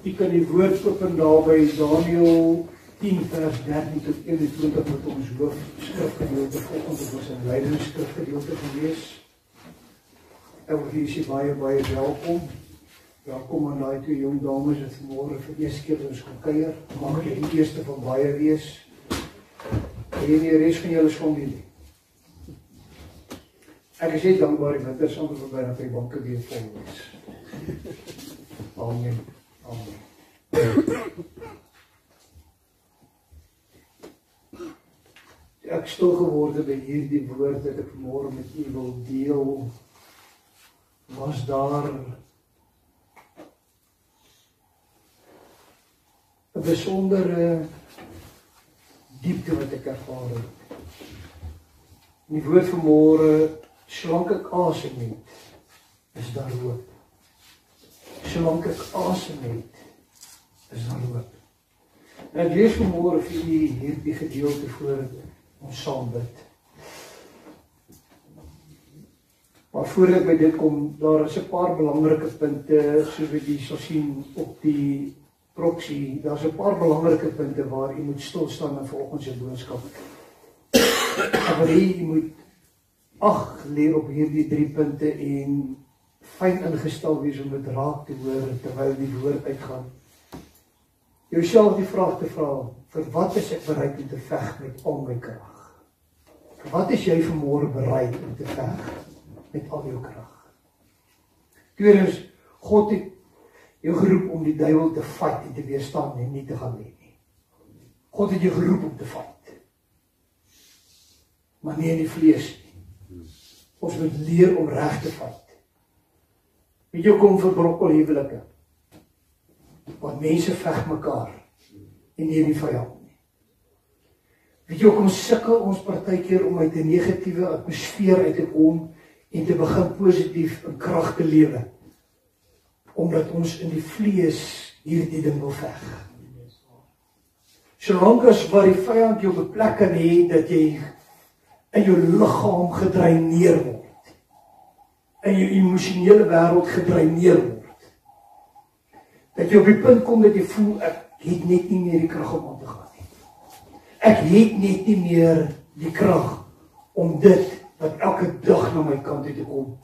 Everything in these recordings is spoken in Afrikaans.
U kan die woord open daar by Daniël 10 vers 13 tot 21 met ons hoofskrifgedeelte volgens op ons inleidingsskrifgedeelte gewees. Ek wil hier sê baie welkom. Welkom aan daai twee jong dames wat vanmôre vir die eerste keer ons gaan kuier. Mag jy die eerste van baie wees. En die res van julle is familie. Ek is net dankbaar dat dit saam verby dat die banke weer vol is. Amen. Ek stil geworde by hierdie woord dat ek vanmôre met u wil deel. Was daar 'n besondere diepte wat ek ervaar het. Die woord vanmôre, solank ek asem het, is daar hoop. Solank ek asem het, is daar hoop. En ek lees vanmôre vir u hierdie gedeelte voor ons saam bid. Maar voordat ek by dit kom, daar is 'n paar belangrike punte, soos wat jy sal sien op die proxy, daar is 'n paar belangrike punte waar jy moet stilstaan en vanoggend se boodskap. Maar jy moet ag lê op hierdie 3 punte en fyn ingestel wees om dit raak te hoor terwyl die woord uitgaan. Jouself die vraag te vra, vir wat is ek bereid om te veg met al my krag? Vir wat is jy vanmôre bereid om te veg met al jou krag? Tweedens, God het jou geroep om die duiwel te fight en te weerstaan en nie te gaan lê nie. God het jou geroep om te fight. Maar nie in die vlees nie. Ons moet leer om reg te fight. Weet jy kom vir brokkelhuwelike? Want mense veg mekaar en nie die vyand nie. Weet jy kom sukkel ons partykeer om uit 'n negatiewe atmosfeer uit te kom en te begin positief in krag te lewe. Omdat ons in die vlees hierdie ding wil veg. Solank as wat die vyand jou op 'n plek kan hê dat jy in jou liggaam gedreineer word. In jou emosionele wêreld gedreineer word. Dat jy op die punt kom dat jy voel ek het net nie meer die krag om aan te gaan nie. Ek het net nie meer die krag om dit wat elke dag na my kant toe te kom.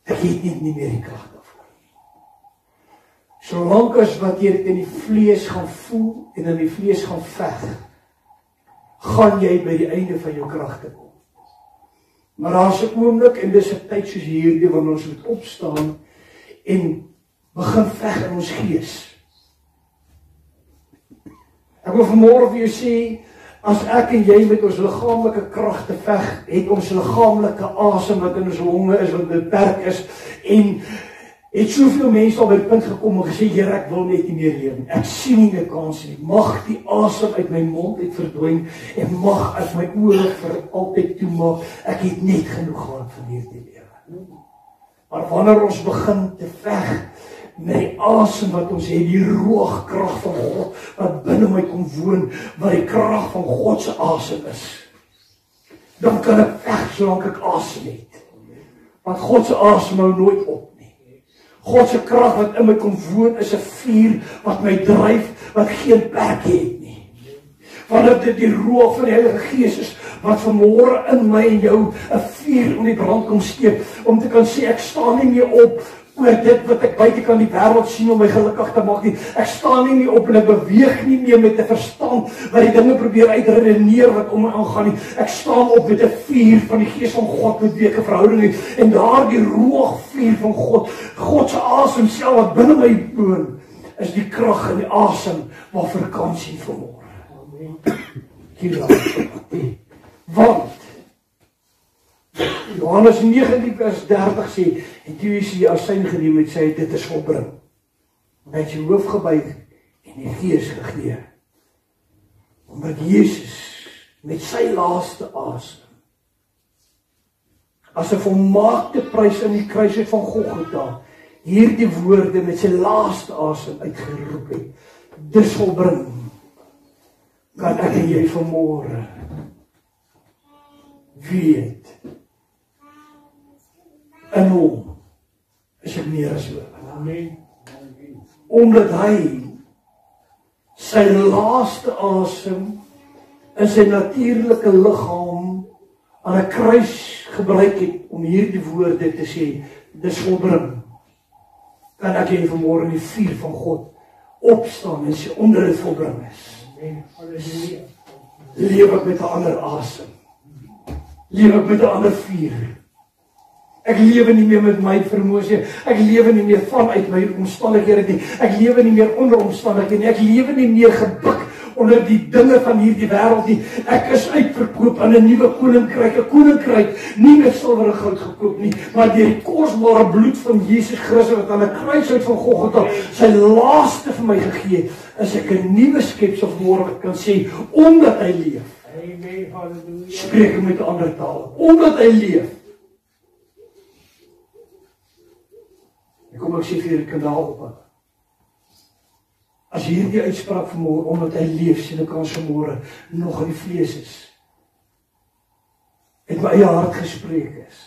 Ek het net nie meer die krag daarvoor. Solank as wat jy dit in die vlees gaan voel en in die vlees gaan veg, gaan jy by die einde van jou krag te kom. Maar daar's 'n oomblik en dis 'n tyd soos hierdie wanneer ons moet opstaan en begin veg in ons gees. Ek wil vanmôre vir jou sê, as ek en jy met ons liggaamlike krag te veg, het ons liggaamlike asem wat in ons longe is, wat beperk is, en het soveel mense al by die punt gekom en gesê, Here, ek wil net nie meer leef nie. Ek sien nie 'n kans nie. Mag die asem uit my mond uit verdwyn en mag ek my oë vir altyd toemaak. Ek het net genoeg gehad van hierdie lewe. Maar wanneer ons begin te veg met die asem wat ons het, die ruach krag van God wat binne my kom woon, wat die krag van God se asem is, dan kan ek veg solank ek asem het. Want God se asem hou nooit op. God se krag wat in my kom woon is 'n vuur wat my dryf, wat geen plek het nie. Wanneer dit die rook van die Heilige Gees is, wat vanmôre in my en jou 'n vuur om die brand kom steek, om te kan sê, ek staan nie meer op oor dit wat ek buitekant die wêreld sien om my gelukkig te maak nie. Ek staan nie meer op en ek beweeg nie meer met 'n verstand wat die dinge probeer uitredeneer wat om my aangaan nie. Ek staan op met 'n vuur van die Gees van God met wie ek 'n verhouding het. En daardie roogvuur van God, God se asem self wat binne my woon, is die krag en die asem waarvoor ek kan sien vanmôre. Amen. Want Johannes 19 vers 30 sê, en toe is hy asyn geneem het, sê dit is volbring. Hy het sy hoof gebuig en die Gees gegee. Omdat Jesus met sy laaste asem as 'n volmaakte prys aan die kruis van Golgotha hierdie woorde met sy laaste asem uitgeroep het. Dis volbring. Kan ek en jy vanmôre weet in hom is ek meer as oor. Amen. omdat hy sy laaste asem in sy natuurlike liggaam aan 'n kruis gebruik het om hierdie woorde te sê, dis volbring. Kan ek hier vanmôre in die vuur van God opstaan en sê, onder dit volbring is. Leef ek met 'n ander asem. Leef ek met 'n ander vuur. Ek lewe nie meer met my vermoëns nie. Ek lewe nie meer vanuit my omstandighede nie. Ek lewe nie meer onder omstandighede nie. Ek lewe nie meer gebuk onder die dinge van hierdie wêreld nie. Ek is uitverkoop aan 'n nuwe koninkryk. 'n Koninkryk nie met silwer en goud gekoop nie, maar deur die kosbare bloed van Jesus Christus wat aan 'n kruis uit van Golgotha sy laaste vir my gegee het, is ek 'n nuwe skepsel vanmôre kan sê, omdat hy leef. Amen. Halleluja. Spreek met 'n ander taal. Omdat hy leef. Kom ek sê vir die kanaal op. As hierdie uitspraak vanmôre, omdat hy leef, sien ek kans vanmôre nog in die vlees is. Het my eie hart gespreek is.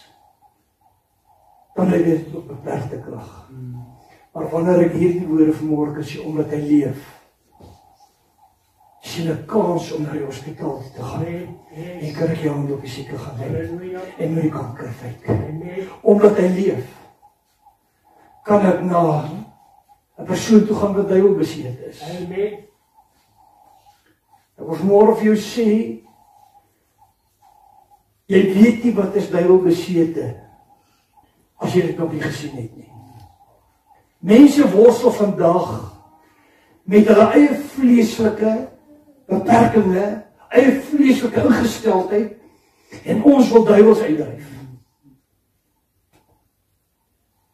Dan het dit op beperkte krag. Maar wanneer ek hierdie woorde vanmôre kan sê, omdat hy leef, sien ek kans om na die hospitaal te gaan. En kan ek jou op die sieke gaan lê. En met die kanker kyk. Omdat hy leef, kan ek na 'n persoon toe gaan wat duiwelbeseet is. Amen. Ek wil vanmôre vir jou sê, jy weet nie wat is duiwelbesete as jy dit nog nie gesien het nie. Mense worstel vandag met hulle eie vleeslike beperkings, eie vleeslike ingesteldheid, en ons wil duiwels uitdryf.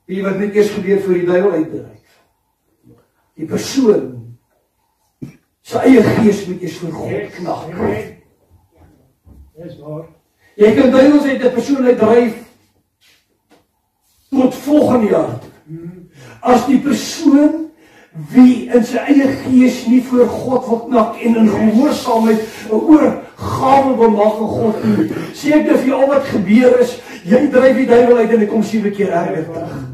Wie wat net eers gebeur voor die duiwel uitdryf? Die persoon sy eie gees moet eers voor God knag. Dis waar. Jy kan duiwels uit 'n persoon uitdryf tot volgende jaar. As die persoon wie in sy eie gees nie voor God wil knak en in gehoorsaamheid 'n oorgawe wil maak aan God nie. Sê ek vir jou al wat gebeur is, jy dryf die duiwel uit en hy kom 7 keer erger terug.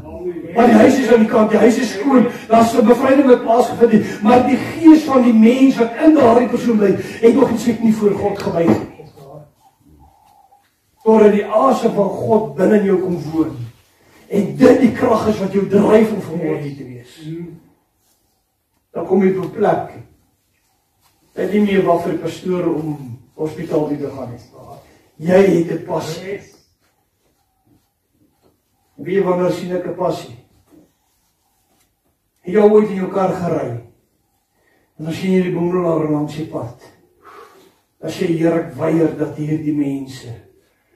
Maar die huis is aan die kant, die huis is skoon, daar's 'n bevryding wat plaasgevind het, maar die gees van die mens wat in daardie persoon bly, het nog nie voor God gebuig nie. Totdat die asem van God binne in jou kom woon. En dit die krag is wat jou dryf om vanmôre hier te wees. Dan kom jy op 'n plek. Dit nie meer waar vir die pastore om hospitaal toe te gaan nie. Jy het 'n passie. Wie wanneer sien ek 'n passie? Het jy ooit in jou kar gery? En dan sien jy die boemelaar langs die pad. Dan sê Here, ek weier dat hierdie mense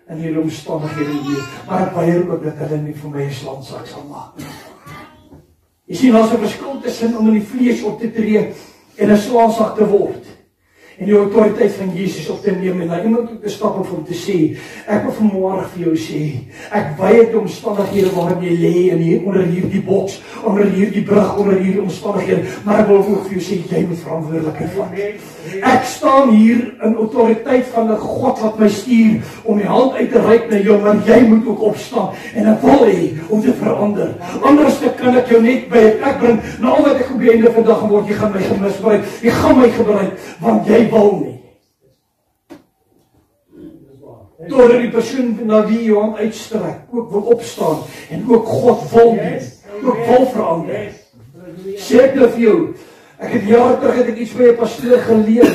in hierdie omstandighede hier, maar ek weier ook dat hulle nie vir my 'n slaansak sal maak. Jy sien, daar's 'n verskil tussen om in die vlees op te tree en 'n slaansak te word. En die autoriteit van Jesus op te neem en na iemand toe te stap of om te sê, ek wil vanmôre vir jou sê, ek weier die omstandighede waarin jy lê in hier onder hierdie boks, onder hierdie brug, onder hierdie omstandighede, maar ek wil ook vir jou sê, jy moet verantwoordelikheid vat. Ek staan hier in autoriteit van 'n God wat my stuur om die hand uit te reik na jou, maar jy moet ook opstaan en ek wil hê om te verander. Anders kan ek jou net by 'n plek bring, na al wat ek op die einde van die dag word, jy gaan my misbruik, jy gaan my gebruik, want jy wil nie. Totdat die persoon na wie jy hand uitstrek, ook wil opstaan, en ook God wil nie, ook wil verander. Sê ek vir jou, ek het jare terug het ek iets by 'n pastoor geleer.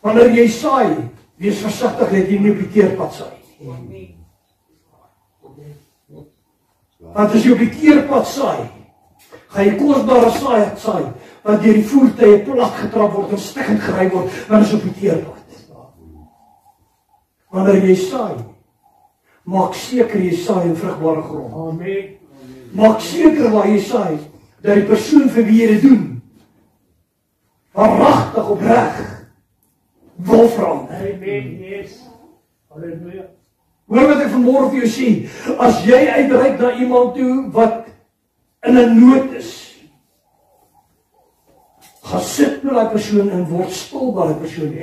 Wanneer jy saai, wees versigtig dat jy nie op die teerpad saai nie. Want as jy op die teerpad saai, gaan jy kosbare saai, wat deur die voertuie plat getrap word en stikkend gery word, want is op die teerpad. Wanneer jy saai, maak seker jy saai in vrugbare grond. Amen. Maak seker waar jy saai, dat die persoon vir wie jy dit doen, waaragtig opreg wil verander. Amen. Yes. Halleluja. Hoor wat ek vanmôre vir jou sê, as jy uitreik na iemand toe wat in 'n nood is, gaan sit met daai persoon en word stil by daai persoon.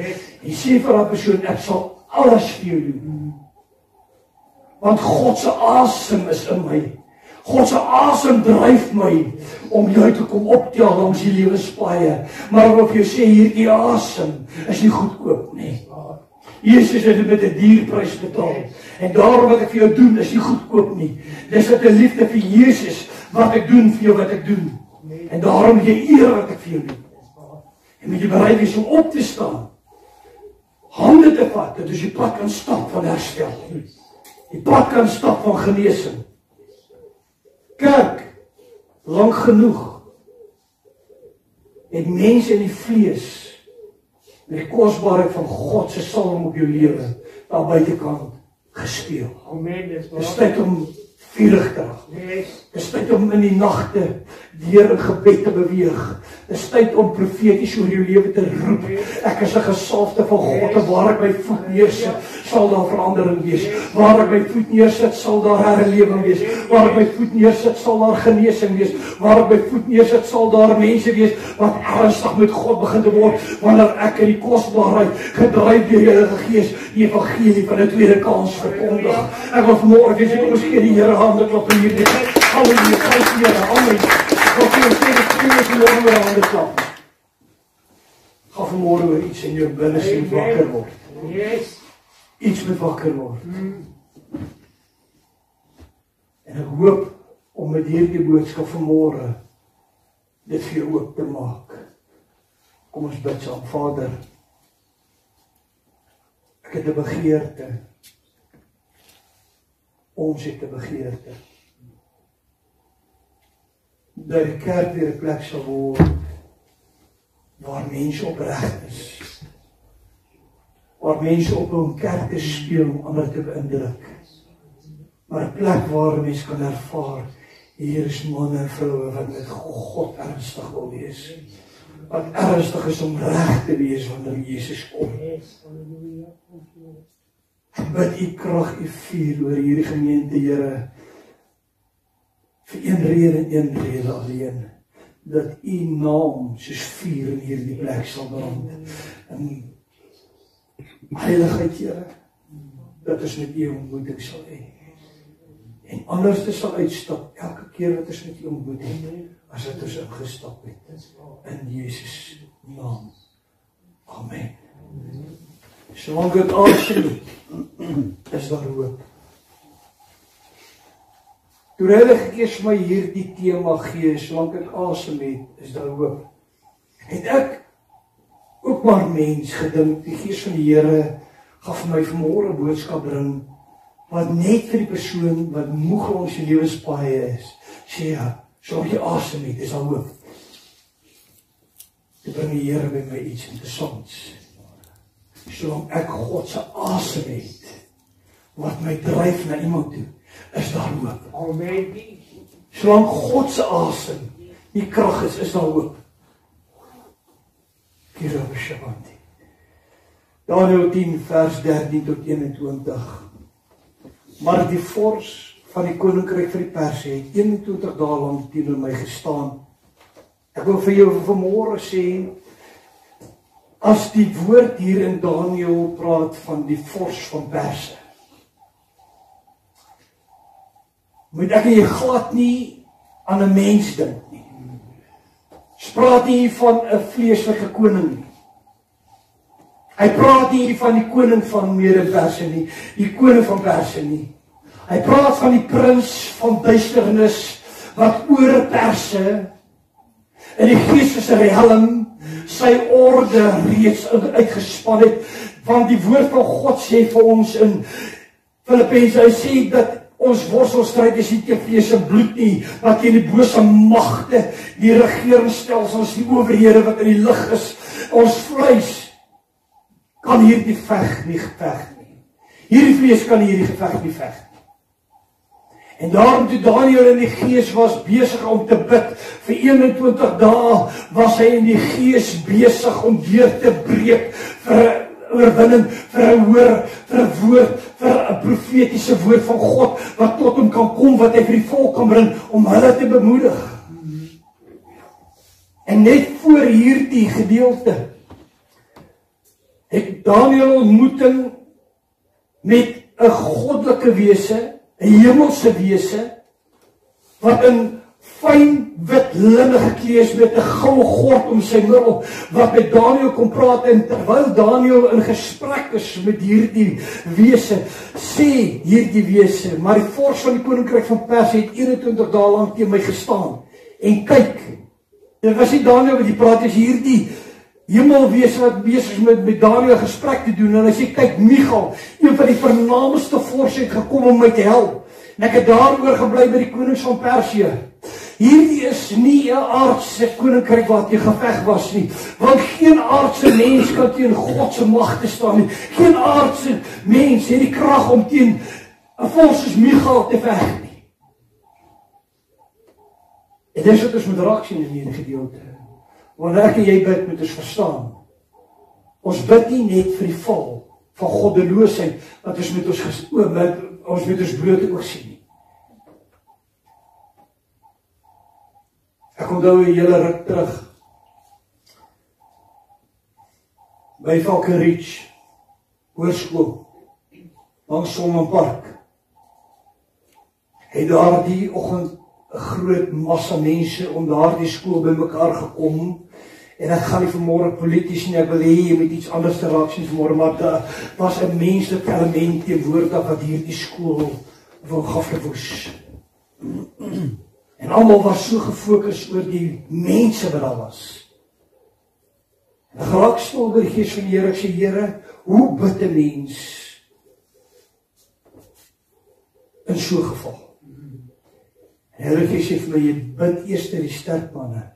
En sê vir daai persoon, ek sal alles vir jou doen. Want God se asem is in my. God se asem dryf my om jou te kom optel langs die lewenspaaie. Maar ek wil vir jou sê, hierdie asem is nie goedkoop nie. Jesus het dit met 'n dierprys betaal. En daarom wat ek vir jou doen is nie goedkoop nie. Dis uit 'n liefde vir Jesus wat ek doen vir jou wat ek doen. En daarom jy eer wat ek vir jou doen. En moet jy bereid wees om op te staan. Hande te vat, dat jy pad kan stap van herstel. Die pad kan stap van genesing. Kerk, lang genoeg het mense in die vlees met die kosbaarheid van God se salwing op jou lewe daar buitekant gespeel. Amen. Dis tyd om vurig te raak. Dis tyd om in die nagte deur 'n gebed te beweeg. Dis tyd om profeties oor jou lewe te roep. Ek is 'n gesalfde van God, en waar ek my voet neersit, sal daar verandering wees. Waar ek my voet neersit, sal daar herlewing wees. Waar ek my voet neersit, sal daar genesing wees. Waar ek my voet neersit, sal daar mense wees wat ernstig met God begin te word, wanneer ek in die kosbaarheid gedryf deur die Heilige Gees die evangelie van 'n tweede kans verkondig. Ek wil vanmôre wees, kom ons gee die Here hande klap in hierdie. Halleluja, prys die Here. Amen. Wat jy sê, dit is môre oor hande klap. Gaan vanmôre oor iets in jou binneste moet wakker word. Yes. Iets moet wakker word. En ek hoop om met hierdie boodskap vanmôre dit vir jou oop te maak. Kom ons bid saam. Vader, ek het 'n begeerte. Ons het 'n begeerte. Dat die kerk weer 'n plek sal word waar mense opreg is. Waar mense op hul kerk te speel om ander te beïndruk. Maar 'n plek waar mense kan ervaar, hier is manne en vroue wat met God ernstig wil wees. Wat ernstig is om reg te wees wanneer Jesus kom. Ek bid u krag, u vuur oor hierdie gemeente, Here. Vir een rede en een rede alleen. Dat u naam soos vuur in hierdie plek sal brand. En heiligheid, Here, dat ons met u ontmoeting sal hê. En anders sal uitstap elke keer wat ons met u ontmoet het, as wat ons ingestap het. In Jesus naam. Amen. Solank dit aansien, is daar hoop. Toe Heilige Gees my hierdie tema gee, solank ek asem het, is daar hoop. Het ek ook maar mens gedink, die Gees van die Here gaan vir my vanmôre 'n boodskap bring, wat net vir die persoon wat moeg ons se lewenspaaie is, sê ja, solank jy asem het, is daar hoop. Dit bring die Here by my iets interessants. Solank ek God se asem het, wat my dryf na iemand toe, is daar hoop. Amen. Solank God se asem die krag is daar hoop. Daniël 10 vers 13 tot 21. Maar die vors van die koninkryk van die Perse het 21 dae lank teenoor my gestaan. Ek wil vir jou vanmôre sê, as die woord hier in Daniël praat van die vors van Perse, moet ek hier glad nie aan 'n mens dink nie. Hy praat nie van 'n vleeslike koning nie. Hy praat nie van die koning van Mede-Perse nie, die koning van Perse nie. Hy praat van die prins van duisternis wat oor Perse in die geestelike riem sy orde reeds uitgespan het, want die woord van God sê vir ons in Filippense, hy sê dat ons worstelstryd is nie teen vlees en bloed nie, maar teen die bose magte, die regeringsstelsels, die owerhede wat in die lig is. Ons vleis kan hierdie geveg nie. Hierdie vlees kan hierdie geveg nie veg. En daarom toe Daniël in die gees was besig om te bid, vir 21 dae was hy in die gees besig om deur te breek vir 'n oorwinning, vir 'n woord, vir 'n profetiese woord van God, wat tot hom kan kom, wat hy vir die volk kan bring, om hulle te bemoedig. En net voor hierdie gedeelte, het Daniël ontmoeting met 'n goddelike wese, 'n hemelse wese, wat in fyn wit linne geklee is met 'n goue gord om sy middel, wat met Daniël kom praat, en terwyl Daniël in gesprek is met hierdie wese, sê hierdie wese, maar die vors van die koninkryk van Persië het 21 dae lank teen my gestaan, en kyk, dit was nie Daniël wat die praat, is hierdie hemelwese wat besig is met Daniël gesprek te doen, en hy sê, kyk, Michael, een van die vernaamste vors het gekom om my te help, en ek het daaroor gebly by die konings van Persië. Hierdie is nie 'n aardse koninkryk wat jy geveg was nie, want geen aardse mens kan teen God se magte staan nie. Geen aardse mens het die krag om teen 'n vors soos Michael te veg nie. En dis wat ons moet raak sien in hierdie gedeelte. Wanneer ek en jy bid, moet ons verstaan. Ons bid nie net vir die val van goddeloosheid, wat ons met ons blote oog sien nie. Ek onthou 'n hele ruk terug by Valkenridge Hoërskool langs Sonnepark. Het daar die oggend 'n groot massa mense om daardie skool bymekaar gekom. En ek gaan nie vanmôre polities nie, ek wil hê jy moet iets anders te raak sien vanmôre, maar daar was 'n menslike element teenwoordig wat hierdie skool wil gaflewoes. En almal was so gefokus oor die mense wat daar was. En ek raak stil by die Gees van die Here, ek sê, Here, hoe bid 'n mens in so 'n geval? En Here sê vir my, jy bid eers die sterk manne.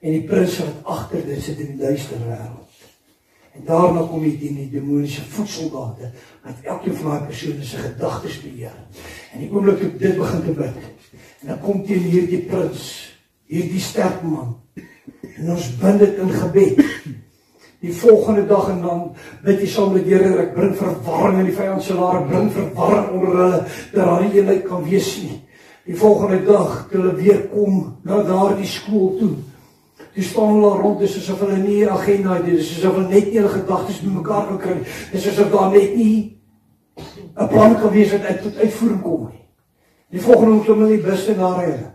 En die prinse wat agter dit sit in die duister wêreld. En daarna kom jy die demoniese voetsoldate, wat elkeen van daai persone se gedagtes beheer. En die oomblik toe dit begin te bid, en dan kom teen hierdie prins, hierdie sterk man, en ons bind dit in gebed. Die volgende dag, en dan bid jy saam met die Here, ek bring verwarring in die vyand se laar, ek bring verwarring onder hulle, dat daar nie eenheid kan wees nie. Die volgende dag, toe hulle weer kom na daardie skool toe, toe staan hulle rond, dis asof hulle nie 'n agenda het, dis asof hulle net nie hulle gedagtes bymekaar kan kry, dis asof daar net nie 'n plan kan wees wat tot uitvoering kom nie. Die volgende oggend klim hulle die bus na hulle.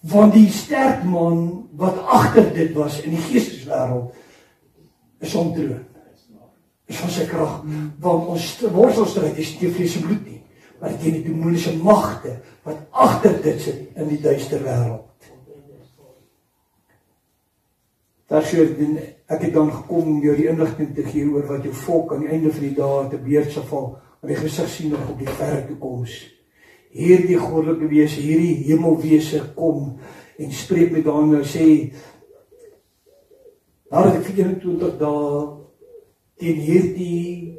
Want die sterk man wat agter dit was in die geesteswêreld is ontroon. Is van sy krag, want ons worstelstryd is nie teen vlees en bloed nie, maar teen die demoniese magte wat agter dit sit in die duister wêreld. Vers 14, ek het dan gekom om jou die inligting te gee oor wat jou volk aan die einde van die dae te beurt sal val, maar die gesig sien nog op die verre toekoms. Hierdie goddelike wese, hierdie hemelwese kom en spreek met Daniël, sê, nadat ek 24 dae teen hierdie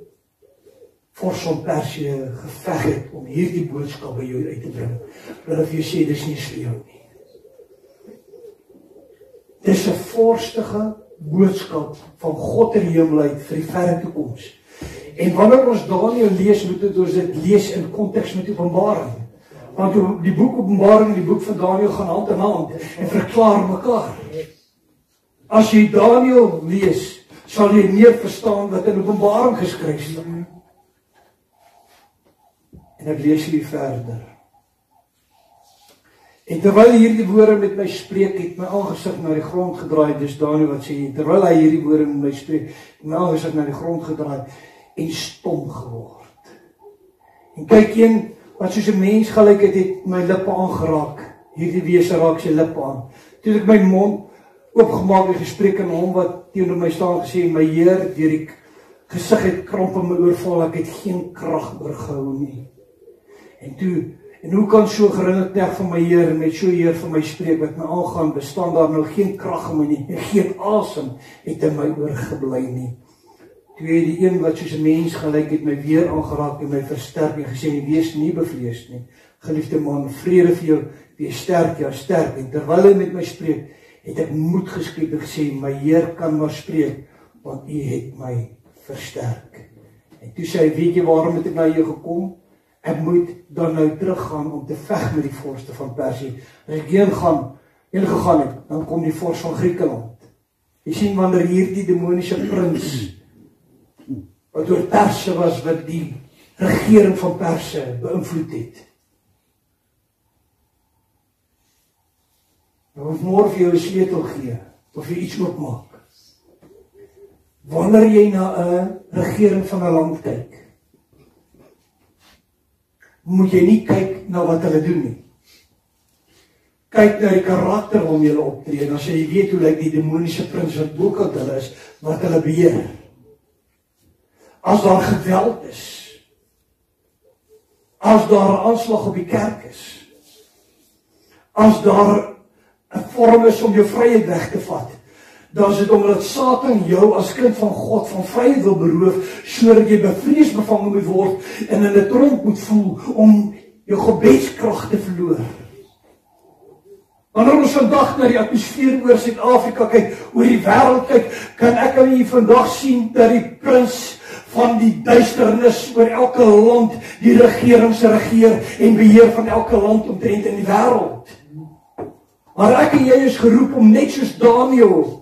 vors van Persië geveg het om hierdie boodskap by jou uit te bring, wil ek vir jou sê, dis nie vir jou nie. Dis 'n forstige boodskap van God in die hemel uit vir die verre toekoms. En wanneer ons Daniël lees, moet ons dit lees in konteks met Openbaring. Want die boek Openbaring en die boek van Daniël gaan hand in hand en verklaar mekaar. As jy Daniël lees, sal jy meer verstaan wat in Openbaring geskryf is. En ek lees hierdie verder. En terwyl hierdie woorde met my spreek, het my aangesig na die grond gedraai, dis Daniël wat sê, terwyl hy hierdie woorde met my spreek, het my aangesig na die grond gedraai, en stom geword. En kyk, een wat soos 'n mens gelyk het my lippe aangeraak, hierdie wese raak sy lippe aan. Toe ek my mond oopgemaak en gespreek aan hom wat teenoor my staan gesê, my Heer, deur die gesig het kramp in my oorval, ek het geen krag meer gehou nie. En hoe kan so geringe knegt van my Heer met so Heer van my spreek wat my aangaan, bestaan daar nou geen krag in my nie, en geen asem het in my oorgebly nie. Twee, die een wat soos 'n mens gelyk het my weer aangeraak en my versterk en gesê, wees nie bevrees nie. Geliefde man, vrede vir jou, wees sterk, ja sterk. En terwyl hy met my spreek, het ek moed geskep en gesê, my Heer kan maar spreek, want U het my versterk. En toe sê hy, weet jy waarom het ek na jou gekom? Ek moet dan nou teruggaan om te veg met die vorste van Persië. As ek heen gegaan het, dan kom die vors van Griekeland. Jy sien, wanneer hierdie demoniese prins wat oor Perse was, wat die regering van Perse beïnvloed het. Ek wil môre vir jou 'n sleutel gee, of jy iets oopmaak. Wanneer jy na 'n regering van 'n land kyk, moet jy nie kyk na wat hulle doen nie. Kyk na die karakter waarmee hulle optree, en as jy weet hoe lyk die demoniese prins wat bokant hulle is, wat hulle beheer. As daar geweld is, as daar 'n aanslag op die kerk is, as daar 'n vorm is om jou vryheid weg te vat, dan is dit omdat Satan jou as kind van God van vryheid wil beroof, sodat jy bevrees bevange moet word en in 'n tronk moet voel om jou gebedskrag te verloor. Wanneer ons vandag na die atmosfeer oor Suid-Afrika kyk, oor die wêreld kyk, kan ek aan u vandag sien dat die prins van die duisternis oor elke land die regerings regeer en beheer van elke land omtrent in die wêreld. Maar ek en jy is geroep om net soos Daniël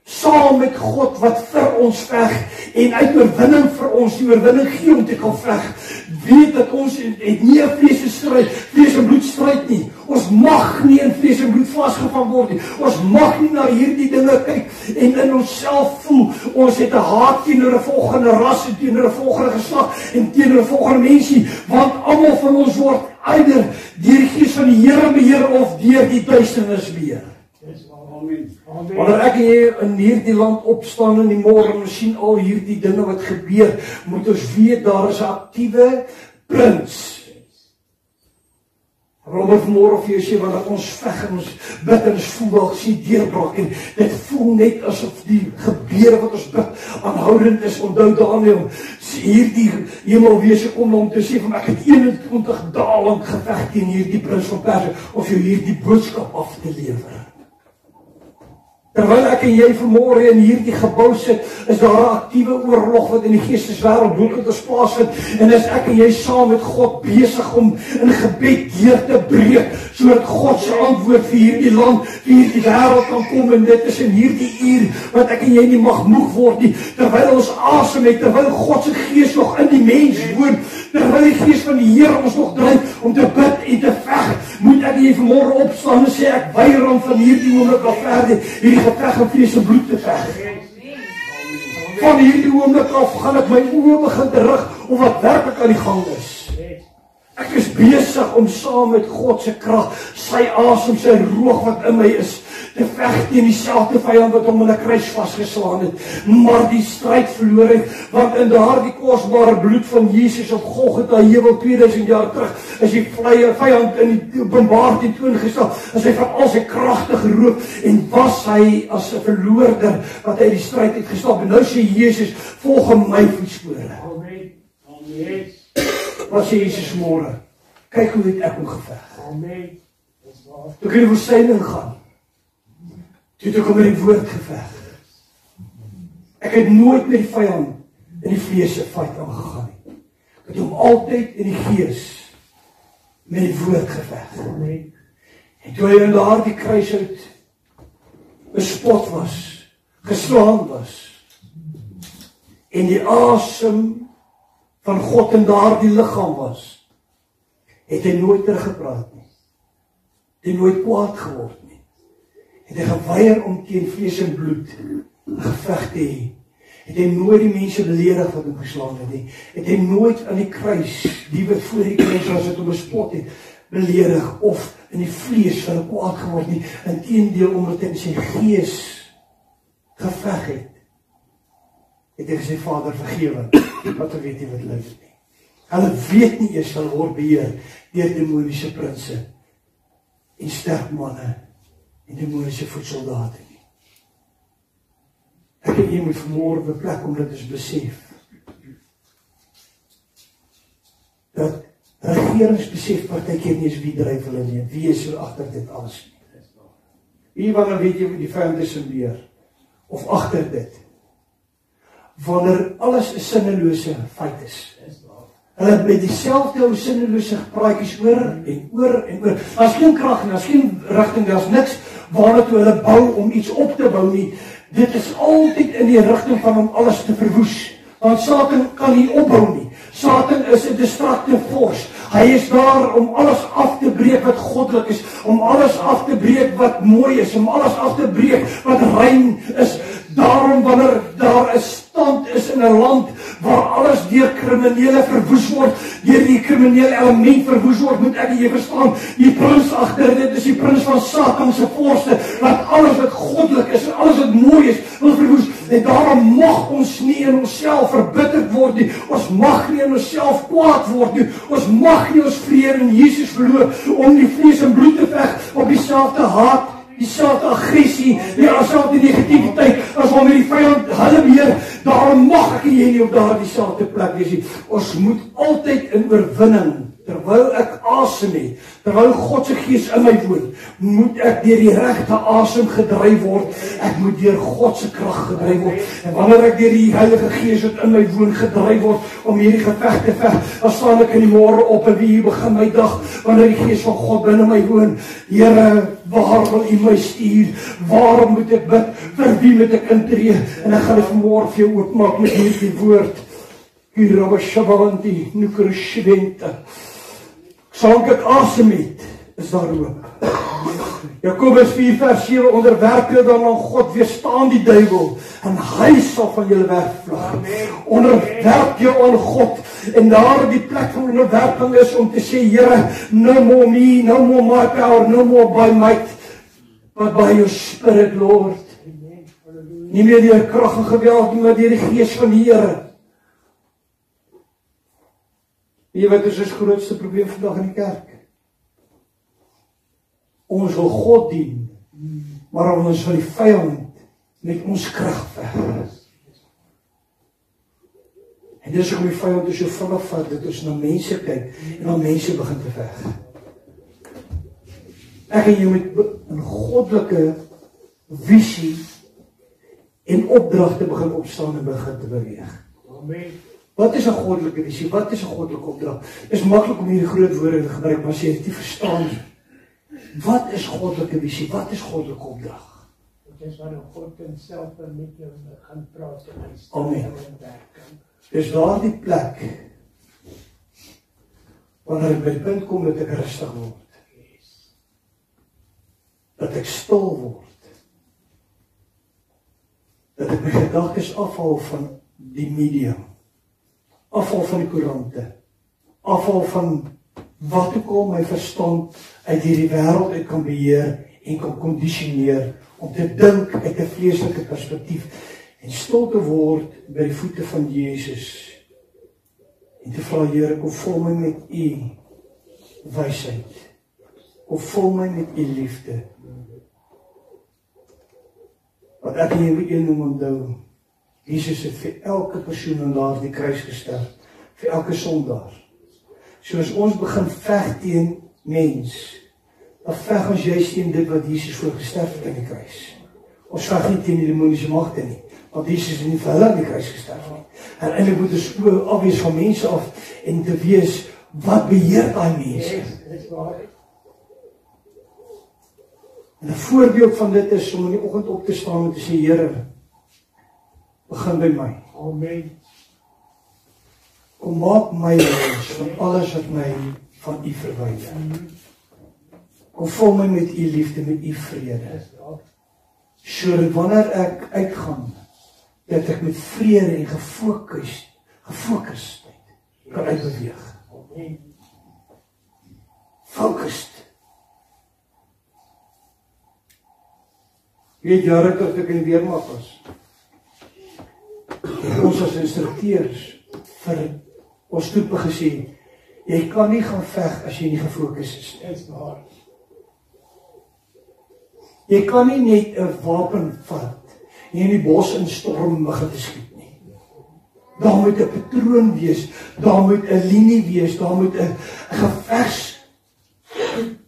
saam met God wat vir ons veg en uit oorwinning vir ons die oorwinning gee om te kan veg, weet dat ons het nie 'n vlees en bloed stryd nie. Ons mag nie in vlees en bloed vasgevang word nie. Ons mag nie na hierdie dinge kyk en in onsself voel ons het 'n haat teenoor 'n volgende ras en teenoor 'n volgende geslag en teenoor 'n volgende mensie, want almal van ons word eider deur die gees van die Here beheer of deur die duisternis beheer. Wanneer ek en jy in hierdie land opstaan in die môre en sien al hierdie dinge wat gebeur, moet ons weet daar is 'n aktiewe prins. Ek wil vanmôre vir jou sê, wanneer ons veg en ons bid en ons voel daar sien deurbraak en dit voel net asof die gebede wat ons bid aanhoudend is. Onthou Daniël, hierdie hemelwese kom om te sê van ek het 21 dae lank geveg teen hierdie prins van Perse of jou hierdie boodskap af te lewer. Terwyl ek en jy vanmôre in hierdie gebou sit, is daar 'n aktiewe oorlog wat in die geesteswêreld boekend plaasvind, en is ek en jy saam met God besig om in gebed deur te breek, sodat God se antwoord vir hierdie land, vir hierdie wêreld kan kom, en dit is in hierdie uur wat ek en jy nie mag moeg word nie, terwyl ons asem het, terwyl God se gees nog in die mens woon, terwyl die gees van die Here ons nog dryf om te bid en te veg, moet ek en jy vanmôre opstaan en sê ek weier om van hierdie oomblik af verder hierdie geveg in vlees en bloed te veg. Van hierdie oomblik af gaan ek my oë begin te rig op wat werklik aan die gang is. Ek is besig om saam met God se krag, sy asem, sy roog wat in my is, te veg teen dieselfde vyand wat hom in 'n kruis vasgeslaan het, maar die stryd verloor het, want in daardie kosbare bloed van Jesus op Golgotha heuwel 2000 jaar terug, is die vyand in die openbaar tentoongestel, as hy van al sy kragte geroof, en was hy as 'n verloorder, wat hy die stryd het gestap, en nou sê Jesus, volg in my voetspore. Amen. Wat sê Jesus môre? Kyk hoe het ek hom geveg. Amen. Toe ek in die woestyn ingaan, toe het ek hom met die woord geveg. Ek het nooit met die vyand in die vlees se fight aangegaan nie. Ek het hom altyd in die gees met die woord geveg. Amen. En toe hy in daardie kruis uit bespot was, geslaan was, en die asem van God in daardie liggaam was, het hy nooit teruggepraat nie. Het hy nooit kwaad geword nie. Het hy geweier om teen vlees en bloed geveg te hê. Het hy nooit die mense beledig wat hom geslaan het nie. Het hy nooit aan die kruis, die wat voor die kruis was, het hom bespot het, beledig of in die vlees van hom kwaad geword nie. Inteendeel, omdat hy in sy gees geveg het, het hy gesê, Vader, vergewe, wat hulle weet nie wat hulle doen nie. Hulle weet nie eers hulle word beheer deur demoniese prinse en sterk manne en demoniese voetsoldate nie. Ek en jy moet vanmôre beplek om dit eens besef. Dat regerings besef partykeer nie eens wie dryf hulle nie, wie is so agter dit alles nie. Wie wanneer weet jy die vyand is in beheer? Of agter dit? Wanneer alles 'n sinnelose feit is. Hulle het met dieselfde sinnelose praatjies oor en oor en oor. Daar's geen krag nie, daar's geen rigting, daar's niks waarna toe hulle bou om iets op te bou nie. Dit is altyd in die rigting van om alles te verwoes. Want Satan kan nie opbou nie. Satan is 'n destructive force. Hy is daar om alles af te breek wat goddelik is, om alles af te breek wat mooi is, om alles af te breek wat rein is. Daarom wanneer daar 'n stand is in 'n land waar alles deur kriminele verwoes word, deur die kriminele element verwoes word, moet ek en jy verstaan, die prins agter dit is die prins van Satan se forse, wat alles wat goddelik is en alles wat mooi is, wil verwoes. En daarom mag ons nie in onsself verbitterd word nie, ons mag nie in onsself kwaad word nie, ons mag nie ons vrede in Jesus verloor, om die vlees en bloed te veg op dieselfde haat, dieselfde aggressie, dieselfde negativiteit, as waarmee die vyand hulle weer, daarom mag ek en jy nie op daardie selfde plek wees nie. Ons moet altyd in oorwinning, terwyl ek asem het, terwyl God se gees in my woon, moet ek deur die regte asem gedryf word, ek moet deur God se krag gedryf word, en wanneer ek deur die Heilige Gees wat in my woon gedryf word, om hierdie geveg te veg, dan staan ek in die môre op en wie begin my dag, wanneer die Gees van God binne my woon. Here, waar wil U my stuur? Waarom moet ek bid? Vir wie moet ek intree? En ek gaan dit vanmôre vir jou oopmaak met hierdie woord. Kirabashavanti, nukrishventa. Solank ek asem het, is daar hoop. Jakobus 4 vers 7, onderwerp julle dan aan God, weerstaan die duiwel, en hy sal van julle wegvlug. Onderwerp jou aan God, en daar die plek van onderwerping is om te sê, Here, no more me, no more my power, no more by might, but by your spirit, Lord. Nie meer deur krag en geweld, maar deur die Gees van die Here. Weet jy wat is ons grootste probleem vandag in die kerk? Ons wil God dien, maar ons wil die vyand met ons krag veg. En dis hoekom die vyand ons so vinnig vat, dat ons na mense kyk en na mense begin te veg. Ek en jy moet 'n goddelike visie en opdragte begin opstaan en begin te beweeg. Amen. Wat is 'n goddelike visie? Wat is 'n goddelike opdrag? Dit is maklik om hierdie groot woorde te gebruik, maar as jy dit nie verstaan nie. Wat is goddelike visie? Wat is goddelike opdrag? Dit is wanneer God self met jou gaan praat en hy stel Amen. jou in werking. Dis daardie plek wanneer ek by die punt kom dat ek rustig word. Dat ek stil word. Dat ek my gedagtes afhaal van die medium. Afval van die koerante, afval van wat ook al my verstand uit hierdie wêreld uit kan beheer en kan kondisioneer om te dink uit 'n vleeslike perspektief en stil te word by die voete van Jesus en te vra, Here, kom vul my met U wysheid, kom vul my met U liefde. Wat ek hier moet een noem onthou, Jesus het vir elke persoon aan daardie kruis gesterf, vir elke sondaar. So as ons begin veg teen mens, dan veg ons juist teen dit wat Jesus voor gesterf het aan die kruis. Ons veg nie teen die demoniese magte nie, want Jesus het nie vir hulle aan die kruis gesterf nie. En eintlik moet ons oë afwees van mense af en te wees, wat beheer daai mense? Dis waar. En 'n voorbeeld van dit is om in die oggend op te staan en te sê, Here, begin by my. Amen. Kom maak my los van alles wat my van U verwyder. Kom vul my met U liefde, met U vrede. Sodat wanneer ek uitgaan, dat ek met vrede en gefokust kan uitbeweeg. Amen. Focused. Weet jare tot ek in die weermag was. Ons as instrukteurs vir ons troepe gesê, jy kan nie gaan veg as jy nie gefokus is. Dis waar. Jy kan nie net 'n wapen vat en in die bos instorm begin te skiet nie. Daar moet 'n patroon wees, daar moet 'n linie wees, daar moet 'n gevegs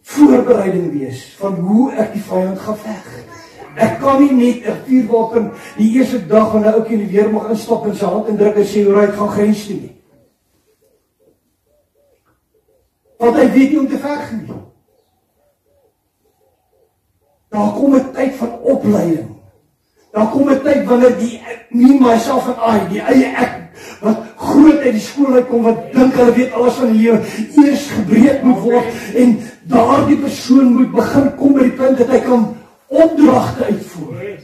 voorbereiding wees van hoe ek die vyand gaan veg. Ek kan nie net 'n vuurwapen die eerste dag wanneer 'n ouetjie in die weermag instap in sy hand en druk en sê, "Alright, gaan grens toe nie." Want hy weet nie om te veg nie. Daar kom 'n tyd van opleiding. Daar kom 'n tyd wanneer die me, myself en I, die eie ek, wat groot uit die skool uitkom wat dink hulle weet alles van die lewe, eers gebreek moet word en daardie persoon moet begin kom by die punt dat hy kan opdragte uitvoer.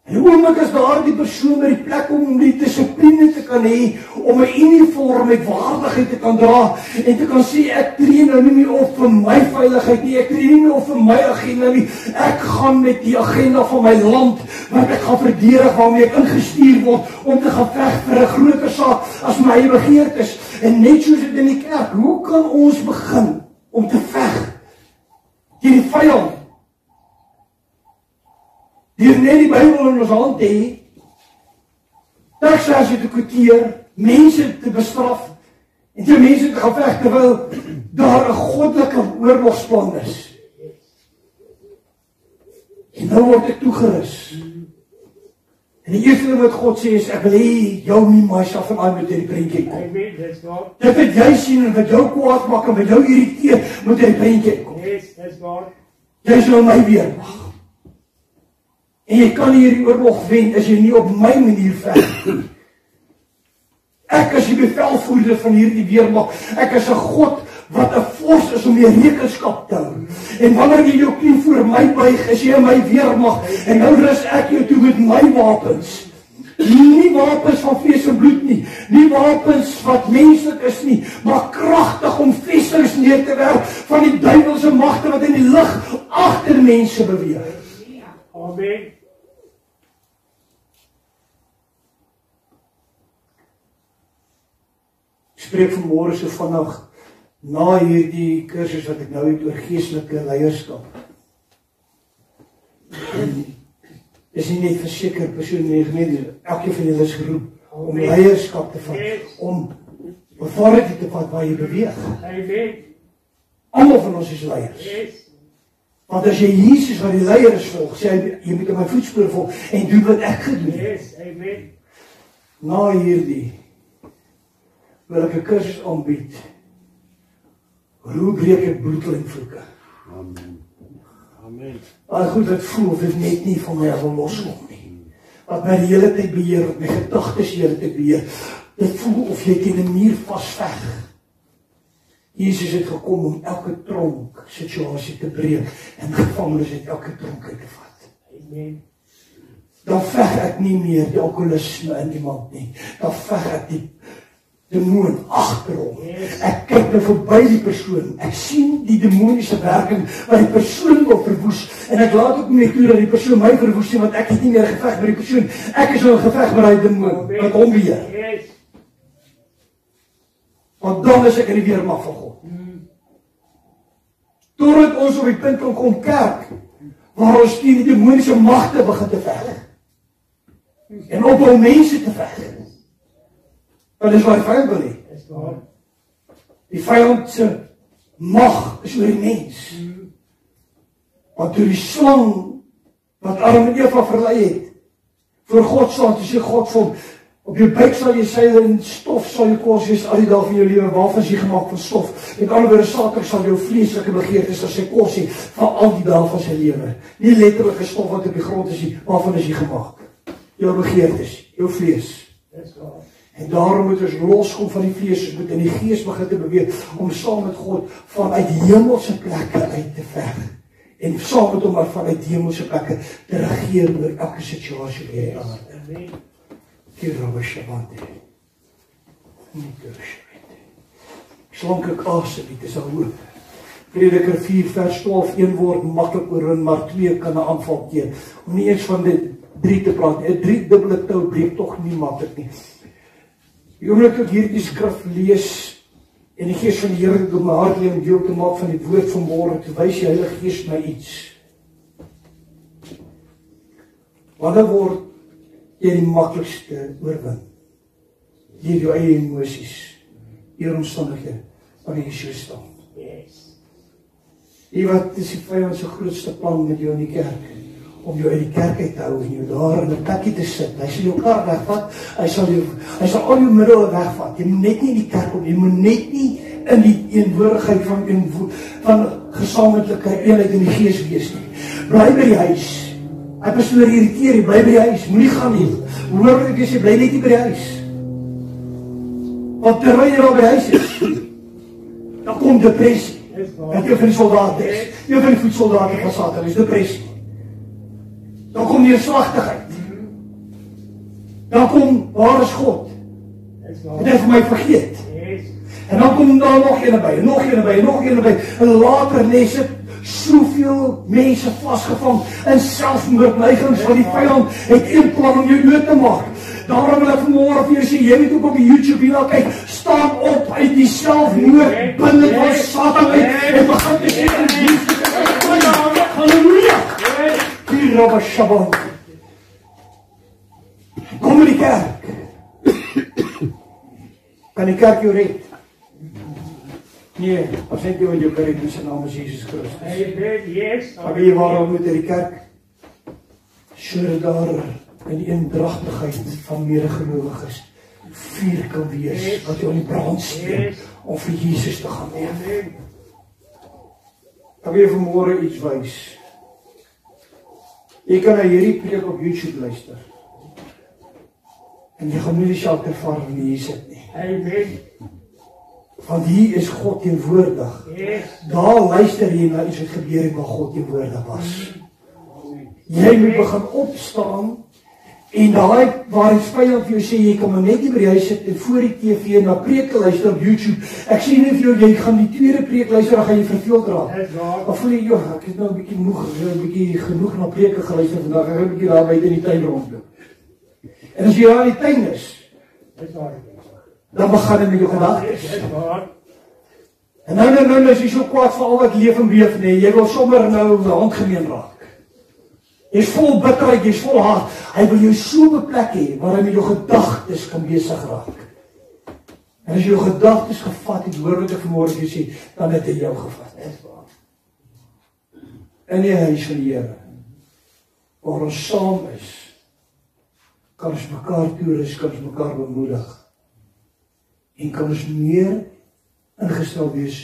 En die oomblik as daardie persoon by die plek om die dissipline te kan hê, om 'n uniform met waardigheid te kan dra en te kan sê ek tree nou nie meer op vir my veiligheid nie, ek tree nie meer op vir my agenda nie, ek gaan met die agenda van my land wat ek gaan verdedig, waarmee ek ingestuur word om te gaan veg vir 'n groter saak as my eie begeertes. En net soos dit in die kerk, hoe kan ons begin om te veg teen die vyand? Deur net die Bybel in ons hand te hê, teksverse te quoteer, mense te bestraf, en teen mense te gaan veg, terwyl daar 'n goddelike oorlogsplan is. En nou word ek toegerus. En die eerste ding wat God sê is, ek wil hê jou nie myself en I moet in die prentjie kom. Dit wat jy sien en wat jou kwaad maak en wat jou irriteer, moet in die prentjie kom. Jy sal my weermag. En jy kan hierdie oorlog wen as jy nie op my manier veg. Ek is die bevelvoerder van hierdie weermag. Ek is 'n God wat 'n vors is om jou rekenskap te hou. En wanneer jy jou knie voor my buig, is jy my weermag. En nou rus ek jou toe met my wapens. Nie wapens van vlees en bloed nie. Nie wapens wat menslik is nie, maar kragtig om vestings neer te werp van die duiwelse magte wat in die lug agter mense beweeg. Amen. Ek spreek vanmôre so vinnig na hierdie kursus wat ek nou het oor geestelike leierskap. Is nie net verseker persoon nie, elke van julle is geroep om leierskap te vat, om authority te vat waar jy beweeg. Almal van ons is leiers. Want as jy Jesus wat die leier is volg, sê hy, jy moet in my voetspore volg en doen wat ek gedoen het. Na hierdie wil ek 'n kursus aanbied. Hoe breek ek bloedlingvloeke? Amen. Al goed wat voel of dit net nie van my af wil loskom nie. Wat my die hele tyd beheer, wat my gedagtes die hele tyd beheer. Dit voel of jy teen 'n muur vasveg. Jesus het gekom om elke tronk situasie te breek en gevangenes uit elke tronk uit te vat. Amen. Dan veg ek nie meer die alkoholisme in iemand nie. Dan veg ek die demoon agter hom. Ek kyk nou verby die persoon. Ek sien die demoniese werking wat die persoon wil verwoes. En ek laat ook nie toe dat die persoon my verwoes nie, want ek het nie meer geveg met die persoon. Ek is nou geveg met daai demoon wat hom beheer. Want dan is ek in die weermag van God. Totdat ons op die punt kan kom kerk, waar ons teen die demoniese magte begin te veg. En ophou mense te veg. Want dis wat die vyand wil hê. Die vyand se mag is oor die mens. Want toe die slang wat Adam en Eva verlei het, voor God staan, toe sê God vir hom, op jou buik sal jy seil en stof sal jy kos wees al die dae van jou lewe. Waarvan is jy gemaak van stof? Met ander woorde, Satan sal jou vleeslike begeertes as sy kos hê van al die dae van sy lewe. Nie letterlike stof wat op die grond is nie, waarvan is jy gemaak? Jou begeertes, jou vlees. En daarom moet ons loskom van die vlees, ons moet in die gees begin te beweeg om saam met God vanuit hemelse plekke uit te veg. En saam met hom maar vanuit hemelse plekke te regeer oor elke situasie weer in aarde. Slank ek asem, dit is al hoop. Prediker 4 vers 12, een woord maklik oorwin, maar 2 kan 'n aanval keer. Om nie eens van dit 3 te praat nie. 'n 3-dubbele tou breek tog nie maklik nie. Die oomblik ek hierdie skrif lees en die Gees van die Here het op my hart lê om deel te maak van die woord van môre, te wys die Heilige Gees my iets. Wanneer word jy die maklikste oorwin? Deur jou eie emosies, deur omstandighede wanneer jy so staan. Wat is die vyand se grootste plan met jou in die kerk? Om jou uit die kerk uit te hou en jou daar in 'n plekkie te sit. Hy sal jou kar wegvat, hy sal al jou middele wegvat. Jy moet net nie in die kerk kom, jy moet net nie in die teenwoordigheid van gesamentlike eenheid in die gees wees nie. Bly by die huis. Hy persoon irriteer, jy bly by die huis, moenie gaan nie. Hoor wat ek sê, bly net nie by die huis. Want terwyl jy daar by huis is, dan kom depressie. Dat een van die soldaten is. Een van die voedsoldaten van Satan is depressie. Dan kom neerslagtigheid. Dan kom, waar is God? Het hy vir my vergeet. En dan kom daar nog een by, nog een by, nog een by. En later lees het soveel mense vasgevang in selfmoordneigings, want die vyand het een plan om jou dood te maak. Daarom wil ek vanmôre vir jou sê, jy moet ook op die YouTube hier na kyk, staan op uit die selfmoord binne van Satan uit en begin te sê in dienste van God. Halleluja! Die Rabba Shabbat. Kom in die kerk. Kan die kerk jou red? Nee, as net jy in jou kerk in sy naam is Jesus Christus. Maar wie waarom moet die kerk? Sodat daar in die eendrachtigheid van medegelowiges vuur kan wees, wat jy aan die brand steek, om vir Jesus te gaan leef. Ek wil vanmôre iets wys. Jy kan na hierdie preek op YouTube luister. En jy gaan nie die shelter ervaar wie hier sit nie. Amen. Want hier is God teenwoordig. Daar luister jy na iets wat gebeur het waar God teenwoordig was. Jy moet begin opstaan en daai waar die vyand vir jou sê jy kan maar net nie by die huis sit en voor die TV na preke luister op YouTube. Ek sê nie vir jou jy gaan die tweede preek luister dan gaan jy verveeld raak. Of voel jy joh, ek het nou 'n bietjie moeg, 'n bietjie genoeg na preke geluister vandag. Ek gaan 'n bietjie daar buite in die tuin rondloop. En as jy daar in die tuin is, dan begin dit met jou gedagtes. En nou is jy so kwaad vir al wat leef en weef nie. Jy wil sommer nou handgemeen raak. Jy is vol bitterheid, jy is vol haat. Hy wil jou so beplek hê waar hy met jou gedagtes kan besig raak. En as jy jou gedagtes gevat het, hoor wat ek vanmôre vir jou sê, dan het hy jou gevat. In die huis van die Here, waar ons saam is, kan ons mekaar toerus, kan ons mekaar bemoedig. En kan ons meer ingestel wees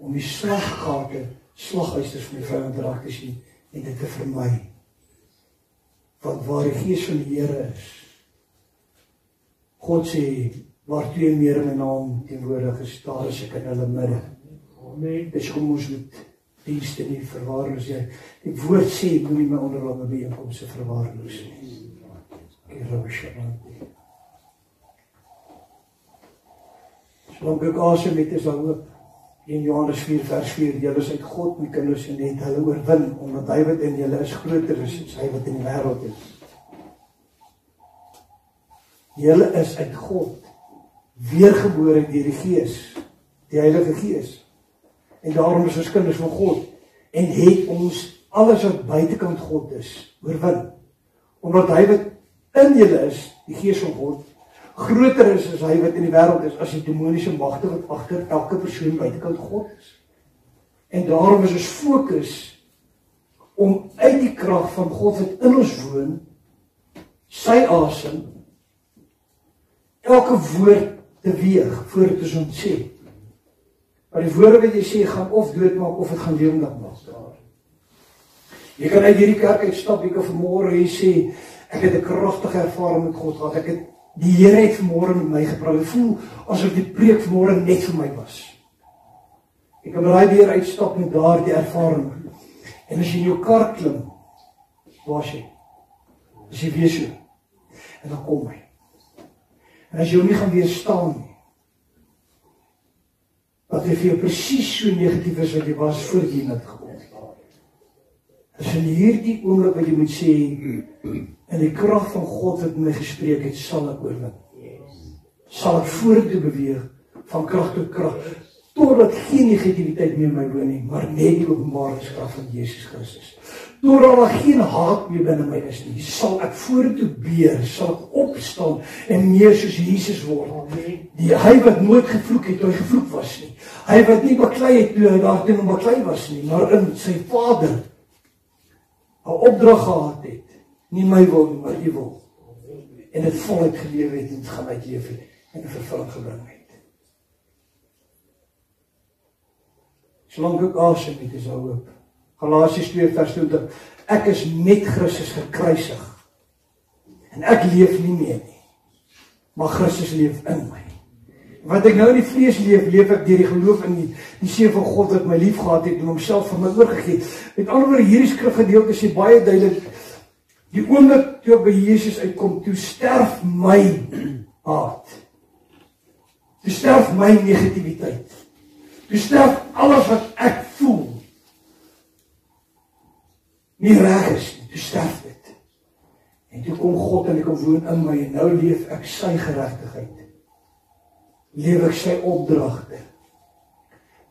om die slaggate, slaghuisters van die vyand raak te sien en dit te vermy. Want waar die Gees van die Here is, God sê, waar twee meer in my naam teenwoordig is, daar is ek in hulle midde. Amen. Dis kom ons met dienste nie verwaarloos jy. Die woord sê, ek moet nie my onderlaat my bijeenkomste verwaarloos nie. Solang ek asem het, is daar hoop. In Johannes 4 vers 4, julle is uit God my kinders en het hulle oorwin, omdat hy wat in julle is groter is, as hy wat in die wêreld is. Julle is uit God, weergebore deur die Gees, die Heilige Gees. En daarom is ons kinders van God, en het ons alles wat buitekant God is, oorwin. Omdat hy wat in julle is, die Gees van God, groter is as hy wat in die wêreld is, as die demoniese magte wat agter elke persoon buitekant God is. En daarom is ons fokus om uit die krag van God wat in ons woon, sy asem, elke woord te weeg, voordat ons hom sê. Maar die woorde wat jy sê, gaan of doodmaak, of het gaan lewendig maak. Jy kan uit hierdie kerk uitstap, jy kan vanmôre hier sê, ek het 'n kragtige ervaring met God gehad, die Here het vanmôre met my gepraat, ek voel asof die preek vanmôre net vir my was. Ek kan raai weer uitstap met daardie ervaring. En as jy in jou kar klim, waar is jy? As jy weer so, en dan kom hy. En as jy hom nie gaan weerstaan nie, dat hy vir jou presies so negatief is wat jy was voor jy net gekom het. As in hierdie oomblik wat jy moet sê, en die krag van God wat my gespreek het, sal ek oorwin. Sal ek vorentoe beweeg, van krag tot krag, totdat geen negativiteit meer in my woon nie, maar net die openbaringskrag van Jesus Christus. Totdat daar geen haat meer binne my is nie, sal ek vorentoe beer, sal ek opstaan en meer soos Jesus word. Die hy wat nooit gevloek het, toe hy gevloek was nie. Hy wat nie baklei het, toe hy daarteen om baklei was nie, maar in sy Vader 'n opdrag gehad het. Nie my wil nie, maar u wil. En dit voluit gelewe het en het gaan uitleef het en 'n vervulling gebring het. Solank ek asem het, is daar hoop. Galasiërs 2 vers 20. Ek is met Christus gekruisig. En ek leef nie meer nie, maar Christus leef in my. Wat ek nou in die vlees leef, leef ek deur die geloof in die Seun van God wat my lief gehad het en homself vir my oorgegee het. Met ander woorde, hierdie skrifgedeelte sê baie duidelik, die oomblik toe ek by Jesus uitkom, toe sterf my haat. Toe sterf my negativiteit. Toe sterf alles wat ek voel nie reg is nie. Toe sterf dit. En toe kom God en hy kom woon in my en nou leef ek sy geregtigheid. Lewe ek sy opdragte.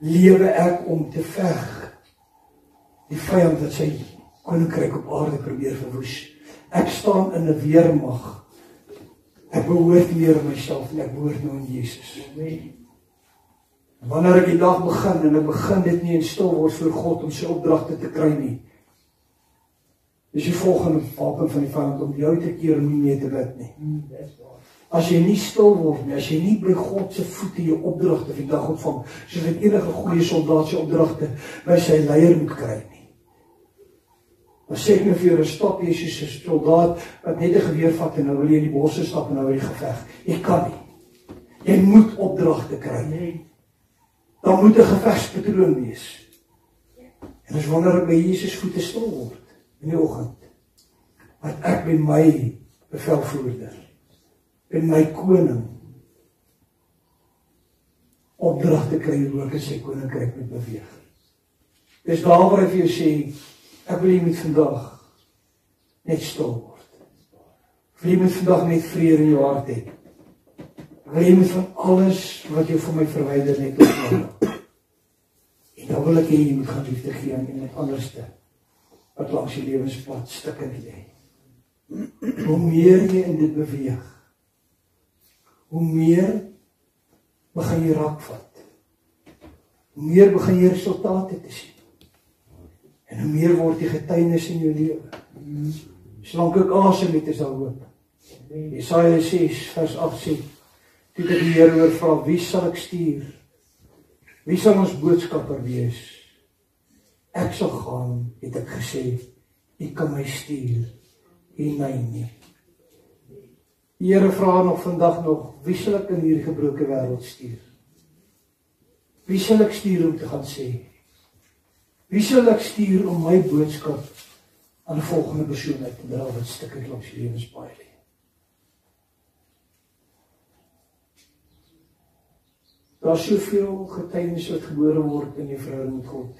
Lewe ek om te veg die vyand wat sy koninkryk op aarde probeer verwoes. Ek staan in 'n weermag. Ek behoort nie meer aan myself nie, ek behoort nou aan Jesus. En wanneer ek die dag begin en ek begin dit nie in stil word voor God om sy opdragte te kry nie, dis die volgende wapen van die vyand om jou te keer om nie meer te bid nie. As jy nie stil word nie, as jy nie by God se voete jou opdragte vir die dag ontvang, soos wat enige goeie soldaat sy opdragte by sy leier moet kry nie. Dan sê ek nou vir jou, stap jy soos 'n soldaat wat net 'n geweer vat en nou wil jy in die bosse stap en nou wil jy geveg. Jy kan nie. Jy moet opdragte kry. Dan moet 'n gevegspatroon wees. En as wanneer ek by Jesus voete stil word in die oggend, wat ek by my bevelvoerder, by my koning, opdragte kry hoe ek in sy koninkryk moet beweeg. Dis daar waar ek vir jou sê, ek wil jy moet vandag net stil word. Ek wil jy moet vandag net vrede in jou hart hê. Ek wil jy moet van alles wat jy van my verwyder net opneem. En dan wil ek jy moet gaan liefde gee aan iemand anderste wat langs die lewenspad stikkend lê. Hoe meer jy in dit beweeg, hoe meer begin jy raak vat. Hoe meer begin jy resultate te sien. En hoe meer word die getuienis in jou lewe. Solank ek asem het, is daar hoop. Jesaja 6 vers 8 sê, toe ek die Here hoor vra, wie sal ek stuur? Wie sal ons boodskapper wees? Ek sal gaan, het ek gesê, U kan my stuur, U my nie. Die Here vra nog vandag nog, wie sal ek in hierdie gebroke wêreld stuur? Wie sal ek stuur om te gaan sê? Wie sal ek stuur om my boodskap aan die volgende persoon uit te dra wat stukkend langs die lewenspaai lê? Daar is soveel getuienis wat gebore word in die verhouding met God,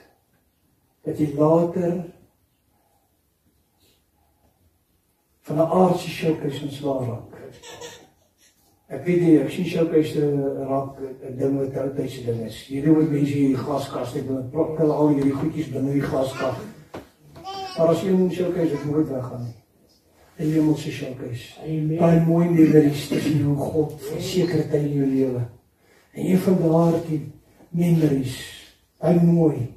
dat jy later van 'n aardse showcase ontslae raak. Ek weet nie, ek sien showcase raak 'n ding wat oudtydse ding is. Hierdie wat mense hierdie glaskast het, dan plak hulle al hierdie goedjies binne die glaskast. Maar as jy in showcase het nooit weggaan nie. 'n hemelse showcase. Daai mooi memories tussen jou en God vir sekere tyd in jou lewe. En een van daardie memories, daai mooi,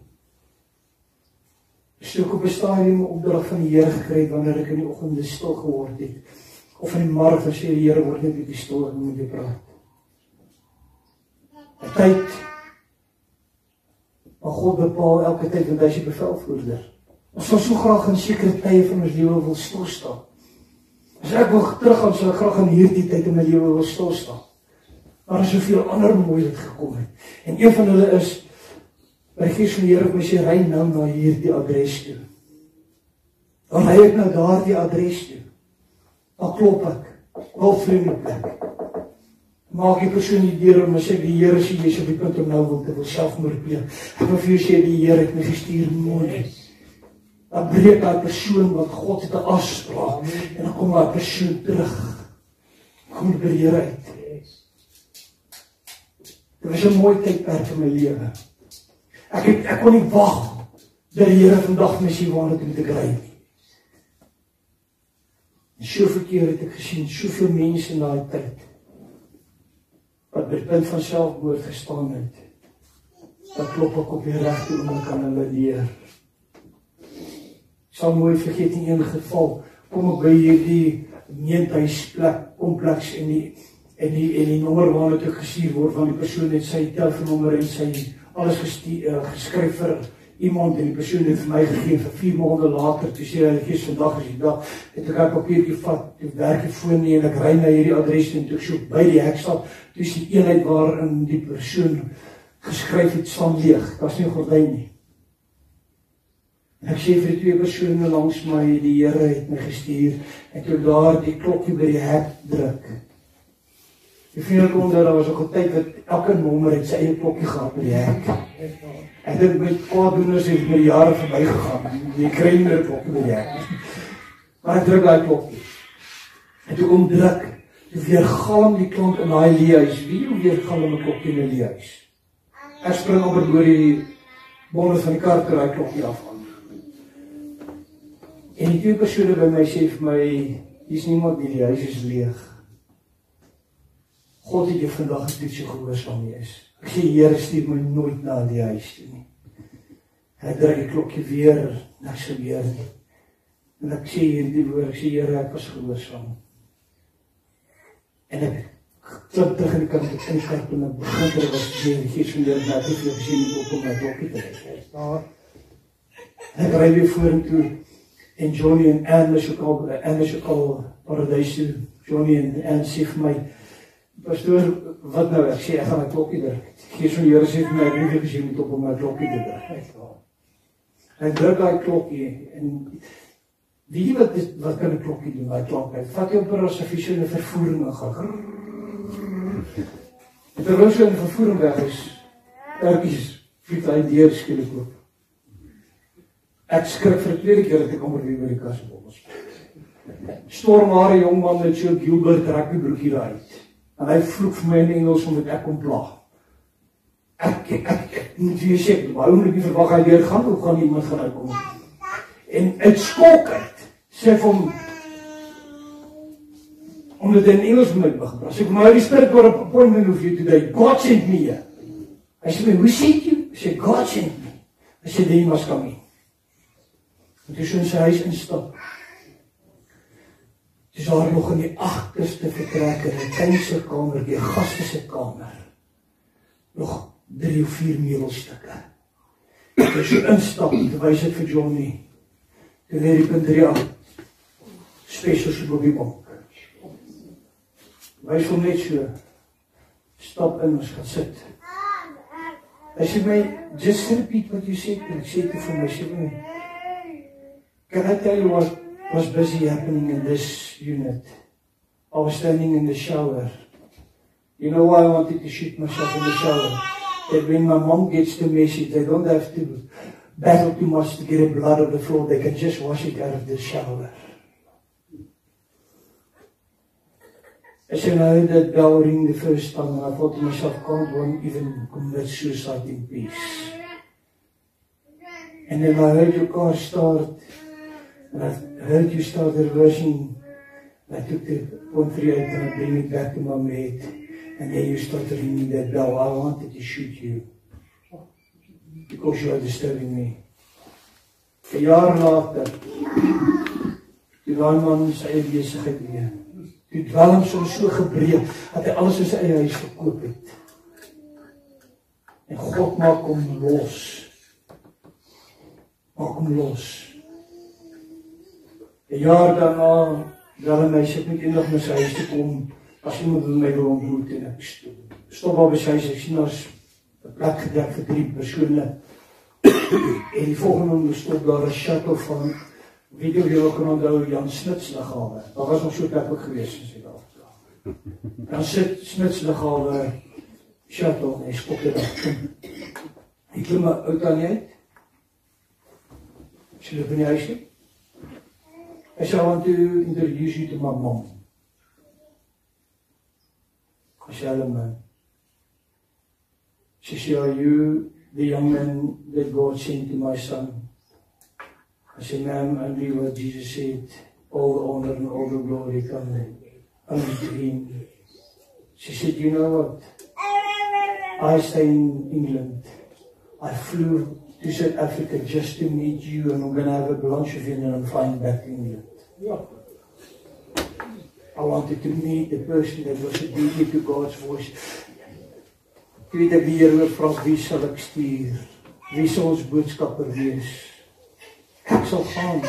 is ook op 'n stadium 'n opdrag van die Here gekry wanneer ek in die oggende stil geword het. Of in die middag as sê die Here word net bietjie stil en moet jy praat. 'n Tyd, maar God bepaal elke tyd want hy is die bevelvoerder. Ons wil so graag in sekere tye van ons lewe wil stil staan. As ek wil teruggaan, sal ek graag in hierdie tyd in my lewe wil stil staan. Maar er is soveel ander mooi wat gekom het. En een van hulle is, by die Gees van die Here, my sê, ry nou na hierdie adres toe. Dan ry ek nou daardie adres toe. Dan klop ek, wel vriendelik plek. Maak die persoon die deur om, en sê, die Here sê, jy is op die punt om nou wil selfmoord pleeg. Ek wil vir jou sê, die Here het my gestuur mooi. Dan breek die persoon wat God het 'n afspraak, en dan kom die persoon terug. Kom by die Here uit. Dit was 'n mooi tydperk in my lewe. Ek kon nie wag dat die Here vandag my sê waar ek moet kry nie. En soveel keer het ek gesien, soveel mense in daai tyd, wat by die punt van selfmoord gestaan het, dan klop ek op die regte oomblik aan hulle deur. Ek sal nooit vergeet in een geval, kom ek by hierdie meentuisplek, kompleks en die nommer waarna ek gestuur word van die persoon het sy telefoonnommer en sy alles geskryf vir iemand en die persoon het vir my gegee vir 4 maande later, toe sê hy, Gees, vandag is die dag, het ek 'n papiertjie vat, toe werk die foon nie, en ek ry na hierdie adres en toe ek so by die hek stap, toe is die eenheid waarin die persoon geskryf het, staan leeg, daar is nie 'n gordyn nie. En ek sê vir die 2 persone langs my, die Here het my gestuur, en toe daar die klokkie by die hek druk. Die vriende kom daar was ook 'n tyd dat elke nommer het sy eie klokkie gehad by die hek. Ek dink met kwaaddoeners het met die jare verbygegaan. Jy kry nie meer 'n klokkie by die hek. Maar ek druk daai klokkie. En toe kom druk, toe weergalm die klank in daai leehuis. Wie weergalm 'n klokkie in 'n leehuis? Ek spring op oor die bondes van die kar toe daai klokkie afgaan. En die 2 persone by my sê vir my, hier is niemand nie, die huis is leeg. God het jou vandag getoets jou gehoorsaam wees. Ek sê, Here, stuur my nooit na die huis toe nie. Hy druk die klokkie weer, niks gebeur nie. En ek sê hierdie woord, ek sê, Here, ek was gehoorsaam. En ek klim terug in die kant en ek begin terug was die Gees van die Here, ek het jou gesien om my klokkie te leg. En ek ry weer vorentoe, en Johnny en Anne is ook al paradys toe. Johnny en Anne sê vir my, pastoor, wat nou? Ek sê, ek gaan my klokkie druk. Gees van die Here sê vir my, ek het gesien moet op my klokkie te druk. Hy druk daai klokkie, en weet jy wat kan 'n klokkie doen, daai klokkie? Vat jou per as 'n visie in 'n vervoering gaan. En terwyl jy in die vervoering weg is, ertjies, vlieg hy deur skielik oop. Ek skrik vir die tweede keer dat ek amper weer by die kasbol was. Stormare jongman met so Gilbert rugbybroekie daar uit. En hy vloek vir my in Engels omdat ek kom pla. Ek moet vir jou sê, maar hoe moet ek nie verwag hy deur gaan, hoe gaan iemand gaan uitkom? En uit skok uit, sê vir hom, omdat hy in Engels met my begin praat. Sê ek, maar die Spirit got an appointment with you today, God sent me here. Hy sê, who sent you? Hy sê, God sent me. Hy sê, then you must come in. En toe so in sy huis instap. Toe is daar nog in die agterste vertrek, in die tuinse kamer, die gastese kamer, nog 3 of 4 meubelstukke. Toe so instap, toe wys ek vir Johnny, toe leer die punt 3 special soep op die bank. Wys hom net so, stap in, ons gaan sit. Hy sê my, just repeat what you said, en ek sê toe vir my, sê my, can I tell you what was busy happening in this unit? I was standing in the shower. You know why I wanted to shoot myself in the shower? That when my mom gets the message, they don't have to battle too much to get the blood on the floor. They can just wash it out of the shower. I said, I heard that bell ring the first time, and I thought to myself, can't one even commit suicide in peace? And then I heard your car start, and I heard you start reversing. I took the .38 and I bring it back to my mate. And then you started ringing that bell. I wanted to shoot you. Because you are disturbing me. 'n jaar later, toe daai man sy eie besigheid weer. Toe dwelm soms so gebreek, dat hy alles in sy eie huis verkoop het. En God maak hom los. Maak hom los. 'n jaar daarna, wel en my sê, ek moet eendag na sy huis te kom, as iemand wil my wil ontmoet, en ek stop al by sy huis, ek sien as 'n plek gedek vir 3 persone, en die volgende stop daar 'n shuttle van, weet jy of jy kan onthou, Jan Smits Lughawe, daar was nog so 'n plek ook gewees in Suid-Afrika. Dan sit Smits Lughawe shuttle, en hy skop dit af. Hy klim my auto aan uit, sy loop in die huis nie. I said, I want to introduce you to my mom. I said, hello, man. She said, are you the young man that God sent to my son? I said, ma'am, I believe what Jesus said. All the honor and all the glory come only to him. She said, you know what? I stay in England. I flew to South Africa just to meet you, and I'm going to have a lunch with you, and I'm flying back to England. I wanted to meet the person that was obedient to God's voice. Ek weet ek die Here vra, wie sal ek stuur? wie sal ons boodskapper wees? Ek sal gaan,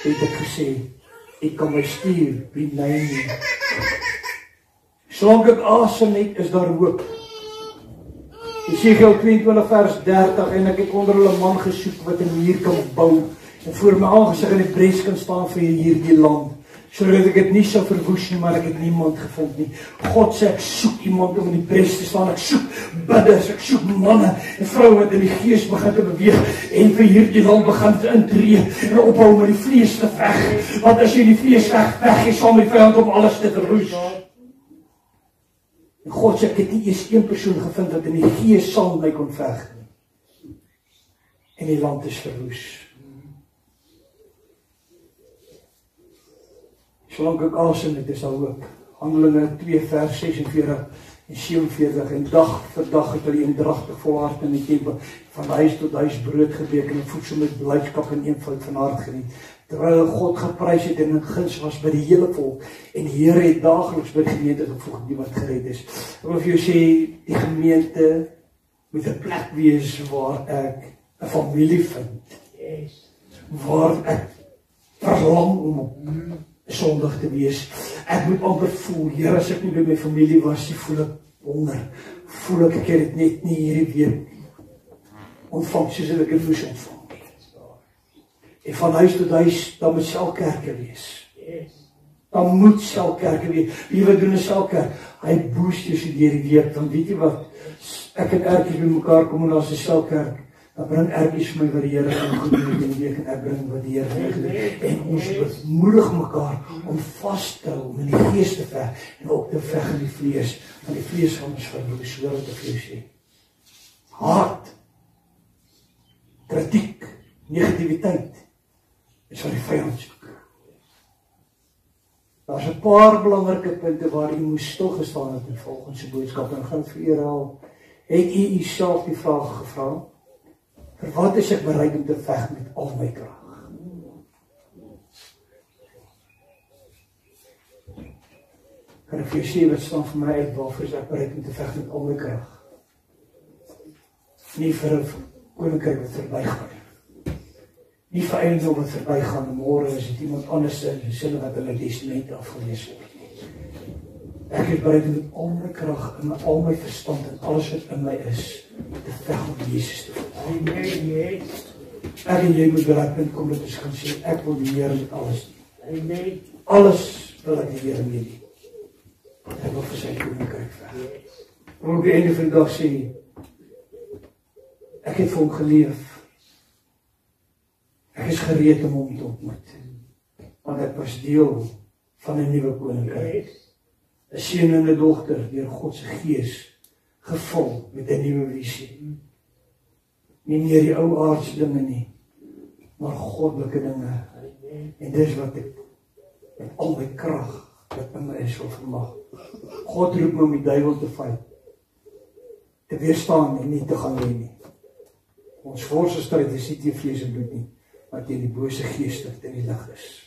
het ek gesê, ek kan my stuur, wie my nie. Solank ek asem het, is daar hoop. Jesegiel 22 vers 30, en ek het onder hulle man gesoek wat 'n muur kan bou, en voor my aangesig in die bres kan staan vir hierdie land, sodat ek dit nie sou verwoes nie, maar ek het niemand gevind nie. God sê, ek soek iemand om in die bres te staan, ek soek bidders, ek soek manne en vroue wat in die gees begin te beweeg, en vir hierdie land begin te intree, en ophou met die vlees te veg, want as jy die vlees veg jy sal die vyand om alles te verwoes. En God sê, ek het nie eens een persoon gevind wat in die gees saam my kon veg nie. En die land is verwoes. Solank ek asem het, is daar hoop. Handelinge 2 vers 46 en 47, en dag vir dag het hulle eendragtig volhard in die tempel, van huis tot huis brood gebreek en voedsel met blydskap en eenvoud van hart geniet, terwyl hulle God geprys het en in guns was by die hele volk, en die Here het daagliks by die gemeente gevoeg die wat gered is. Ek wil vir jou sê, die gemeente moet 'n plek wees waar ek 'n familie vind, waar ek verlang om op Sondag te wees. Ek moet amper voel, Here, as ek nie by my familie was, voel ek honger, voel ek het dit net nie hierdie week ontvang soos ek het moes ontvang. En van huis tot huis, dan moet selkerke wees. Dan moet selkerke wees. Wie wat doen 'n selkerk? Hy boost jy so deur die week, dan weet jy wat, ek en ertjies by mekaar kom en as 'n selkerk, dan bring ertjies vir my wat die Here goed doen in die week, en ek bring wat die Here goed doen. En ons bemoedig mekaar om vas te hou, om in die gees te veg, en ook te veg in die vlees, want die vlees van ons verwoes, so wat ek vir jou sê. Haat, kritiek, negativiteit, is wat die vyand soek. Daar is 'n paar belangrike punte waar u moes stilgestaan het in volgens die boodskap, en gaan vir u herhaal. Het u uself die vraag gevra, vir wat is ek bereid om te veg met al my krag? Kan ek vir jou sê wat staan vir my uit, waarvoor is ek bereid om te veg met al my krag? Nie vir 'n koninkryk wat verbygaan. Nie vir eiendom wat verbygaan, môre is dit iemand anders in sinne wat hulle testament afgelees word. Ek is bereid om met al my krag en met al my verstand en alles wat in my is, te veg om Jesus te volg. Ek en jy moet bereid punt kom dat ons gaan sê, ek wil die Here met alles doen. Alles wil ek die Here mee doen. Ek wil vir sy koninkryk veg. Ek wil op die einde van die dag sê, ek het vir hom geleef. Ek is gereed om hom te ontmoet, want ek was deel van 'n nuwe koninkryk. 'n Seun en 'n dogter deur God se Gees, gevul met 'n nuwe visie. Nie meer die ou aardse dinge nie, maar goddelike dinge. En dis wat ek met al my krag wat in my is wil vermag. God roep my om die duiwel te fight, te weerstaan en nie te gaan lê nie. Ons forse stryd is nie teen vlees en bloed nie, maar teen die bose geeste wat in die lig is.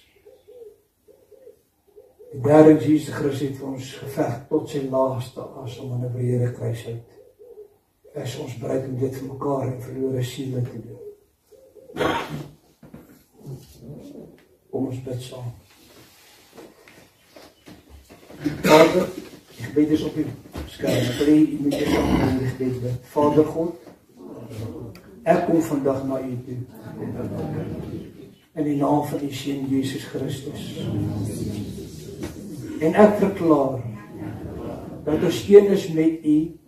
Die derde Jesus Christus het vir ons geveg tot sy laaste asem aan 'n breëre kruishout. Is ons bereid om dit vir mekaar en verlore siele te doen. Kom ons bid saam. Vader, die gebed is op die skerm. Ek wil hê u moet dit saam in die gebed bid. Vader God, ek kom vandag na u toe. In die naam van die Seun Jesus Christus. En ek verklaar dat ons een is met u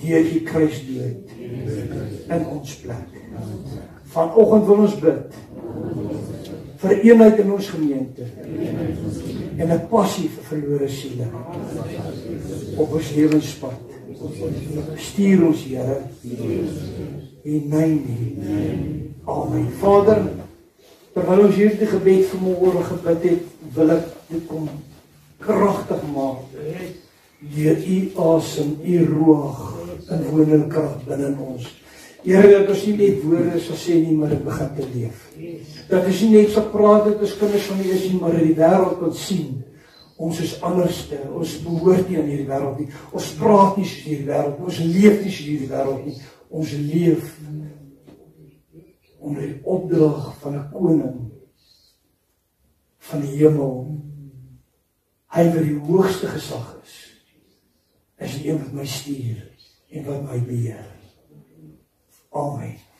deur die kruisdood in ons plek. Vanoggend wil ons bid vir eenheid in ons gemeente en 'n passie vir verlore siele op ons lewenspad. Stuur ons, Here, in my naam. Amen. Vader, terwyl ons hierdie gebed vanmôre gebid het, wil ek dit kom kragtig maak deur u asem, u ruach en wonende krag binne ons. Here, dat ons nie net woorde sal sê nie, maar dit begin te leef. Dat ons nie net sal praat dat ons kinders van u is nie, maar in die wêreld kan sien. Ons is anderste, ons behoort nie aan hierdie wêreld nie. Ons praat nie soos hierdie wêreld nie, ons leef nie soos hierdie wêreld nie. Ons leef onder die opdrag van 'n koning van die hemel. Hy wat die hoogste gesag is die een wat my stuur en wat my beheer. Amen.